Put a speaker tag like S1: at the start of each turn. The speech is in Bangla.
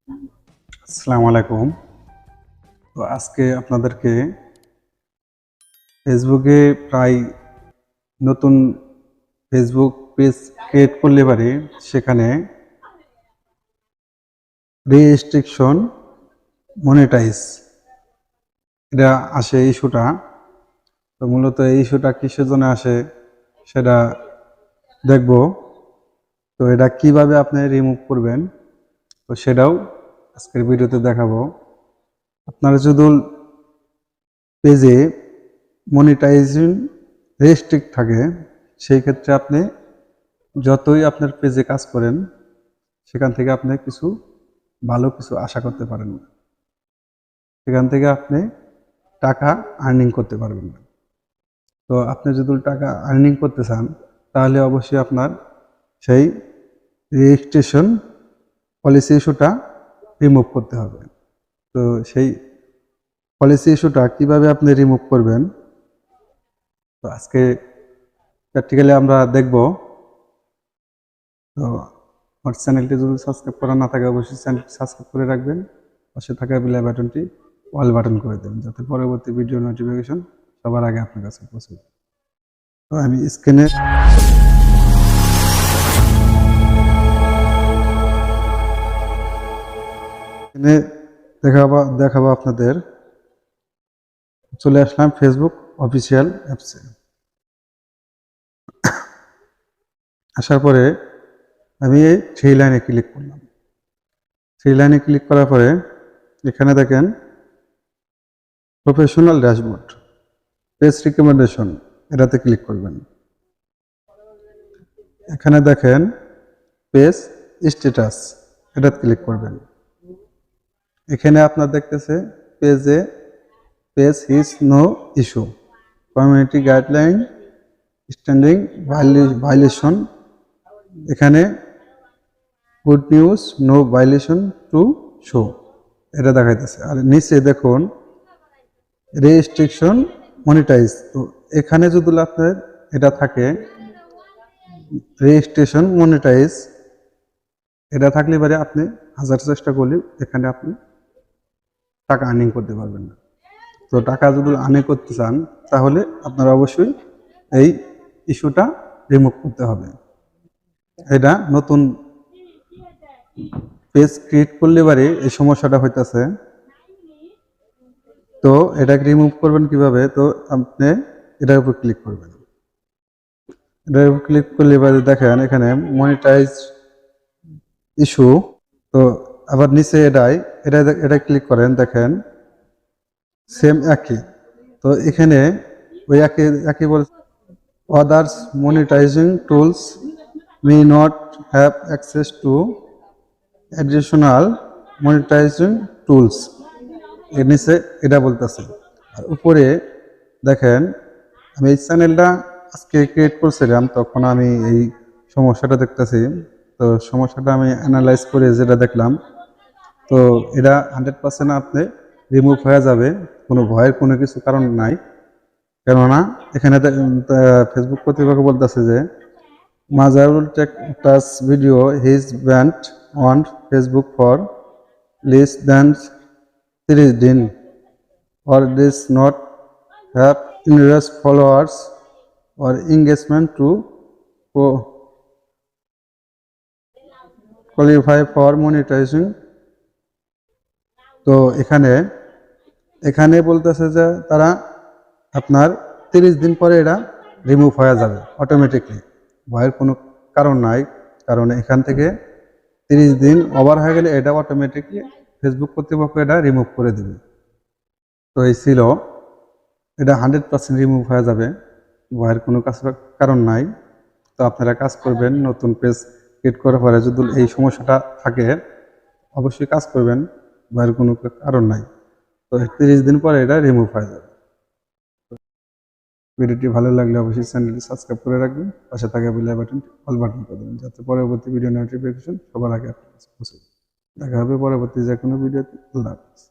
S1: আসসালামু আলাইকুম। তো আজকে আপনাদেরকে ফেসবুকে প্রায় নতুন ফেসবুক পেজ ক্রিয়েট করলে পারে সেখানে রেস্ট্রিকশন মনিটাইজ এটা আসে ইস্যুটা। তো মূলত এই ইস্যুটা কিসের জন্য আসে সেটা দেখব। তো এটা কিভাবে আপনি রিমুভ করবেন তো সেটাও আজকের ভিডিওতে দেখাবো। আপনারা যদি পেজে মনিটাইজেশন রেস্ট্রিক্ট থাকে সেই ক্ষেত্রে আপনি যতই আপনার পেজে কাজ করেন সেখান থেকে আপনি কিছু ভালো কিছু আশা করতে পারেন না, সেখান থেকে আপনি টাকা আর্নিং করতে পারবেন না। তো আপনি যদি টাকা আর্নিং করতে চান তাহলে অবশ্যই আপনার সেই রেজিস্ট্রেশন পলিসি ইস্যুটা রিমুভ করতে হবে। তো সেই পলিসি ইস্যুটা কিভাবে আপনি রিমুভ করবেন তো আজকে প্র্যাকটিক্যালি আমরা দেখব। তো আমার চ্যানেলটি যদি সাবস্ক্রাইব করা না থাকে অবশ্যই চ্যানেলটি সাবস্ক্রাইব করে রাখবেন, পাশে থাকা বেল বাটনটি অল বাটন করে দেবেন যাতে পরবর্তী ভিডিও নোটিফিকেশন সবার আগে আপনার কাছে পৌঁছে যায়। তো আমি স্ক্রিনে দেখাবো আপনাদের। চলে আসলাম ফেসবুক অফিসিয়াল অ্যাপসে। আসার পরে আমি এই থ্রি লাইনে ক্লিক করলাম। থ্রি লাইনে ক্লিক করার পরে এখানে দেখেন প্রফেশনাল ড্যাশবোর্ড পেজ রিকমেন্ডেশন, এটাতে ক্লিক করবেন। এখানে দেখেন পেজ স্ট্যাটাস, এটাতে ক্লিক করবেন। এখানে আপনার দেখতেছে page has no issue, community guideline standing violation, এখানে good news no violation to show এটা দেখাইতেছে। আর নিচে দেখুন রেস্ট্রিকশন মনিটাইজ, তো এখানে যদি আপনার এটা থাকে রেজিস্ট্রেশন মনিটাইজ, এটা থাকলে পারে আপনি হাজার চেষ্টা করলে এখানে আপনি টাকা আর্নিং করতে পারবেন না। তো টাকা যদি আর্নিং করতে চান তাহলে আপনার অবশ্যই এই ইস্যুটা রিমুভ করতে হবে। এটা নতুন পেজ ক্রিয়েট করলে পারে এই সমস্যাটা হইতেছে। তো এটাকে রিমুভ করবেন কিভাবে, তো আপনি এটার উপর ক্লিক করবেন। এটার উপর ক্লিক করলে পারে দেখেন এখানে মনিটাইজ ইস্যু। তো আবার নিচে এটা ক্লিক করেন, দেখেন সেম একই। তো এখানে ওই একই বলে others monetizing tools may not have access to additional monetizing tools, এর নিচে এটা বলতেছে। আর উপরে দেখেন আমি এই চ্যানেলটা আজকে ক্রিয়েট করছিলাম তখন আমি এই সমস্যাটা দেখতেছি। তো সমস্যাটা আমি অ্যানালাইজ করে যেটা দেখলাম, তো এটা 100% আপনি রিমুভ হয়ে যাবে, কোনো ভয়ের কোনো কিছু কারণ নাই। কেননা এখানে ফেসবুক কর্তৃপক্ষ বলতেছে যে Mazharul Tech's video is banned on Facebook for less than 30 days or does not have enough followers or engagement to qualify for monetizing। তো এখানে বলতেছে যে তারা আপনার 30 দিন পরে এটা রিমুভ হয়ে যাবে অটোমেটিকলি, ভয়ের কোনো কারণ নাই। কারণ এখান থেকে 30 দিন ওভার হয়ে গেলে এটা অটোমেটিকলি ফেসবুক কর্তৃপক্ষ এটা রিমুভ করে দেবে। তো এই ছিল এটা 100% রিমুভ হয়ে যাবে, ভয়ের কোনো কারণ নাই। তো আপনারা কাজ করবেন, নতুন পেজ ক্রিয়েট করার পরে যদি এই সমস্যাটা থাকে অবশ্যই কাজ করবেন, ভয়ের কোনো কারণ নাই। তো 30 দিন পরে এটা রিমুভ হয়ে যাবে। ভিডিওটি ভালো লাগলে অবশ্যই চ্যানেলটি সাবস্ক্রাইব করে রাখবেন, পাশে থাকা বেল বাটনটি অল বাটন করে দেবেন যাতে পরবর্তী ভিডিও নোটিফিকেশন সবার আগে আপনার কাছে পৌঁছে যায়। দেখা হবে পরবর্তী যে কোনো ভিডিওতে। আল্লাহ হাফেজ।